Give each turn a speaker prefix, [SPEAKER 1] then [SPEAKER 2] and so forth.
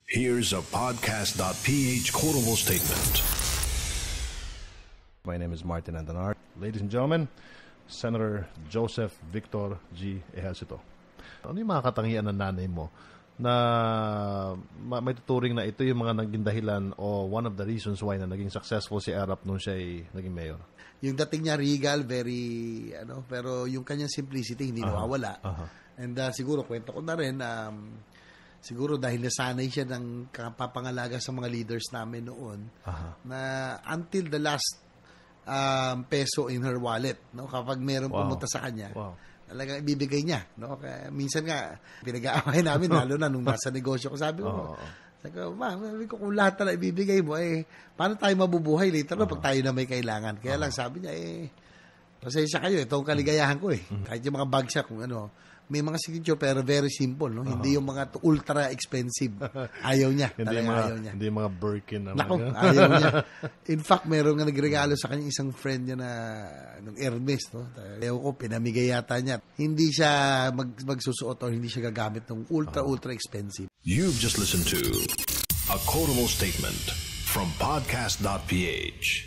[SPEAKER 1] Here's a podcast.ph quotable statement.
[SPEAKER 2] My name is Martin Andanar. Ladies and gentlemen, Senator Joseph Victor G. Ejercito. Ano yung mga katangian ng nanay mo na may tuturing na ito yung mga naging dahilan o one of the reasons why na naging successful si Erap nung siya ay naging mayor?
[SPEAKER 3] Yung dating niya regal, very, pero yung kanyang simplicity hindi nawawala. And siguro, kwento ko na rin, siguro dahil nasanay siya ng kapapangalaga sa mga leaders namin noon, na until the last peso in her wallet, no? Kapag meron pumunta sa kanya, talagang ibibigay niya, no? Kaya minsan nga pinag-aaway namin lalo na nung nasa negosyo ko, sabi ko, sabi ko kung lahat na ibibigay mo, paano tayo mabubuhay later pag tayo na may kailangan? Kaya lang sabi niya, pasensya kayo, ito ang kaligayahan ko kahit yung mga bagsak, kung may mga signature pero very simple, no? Hindi yung mga ultra expensive. Ayaw niya. Ayaw niya.
[SPEAKER 2] Hindi mga Birkin.
[SPEAKER 3] Nako, ayaw niya. In fact, meron nga nagregalo sa kanya isang friend niya na nung Hermes, no? Ayaw ko, pinamigay yata niya. Hindi siya magsusuot o hindi siya gagamit ng ultra expensive.
[SPEAKER 1] You've just listened to a quotable statement from podcast.ph.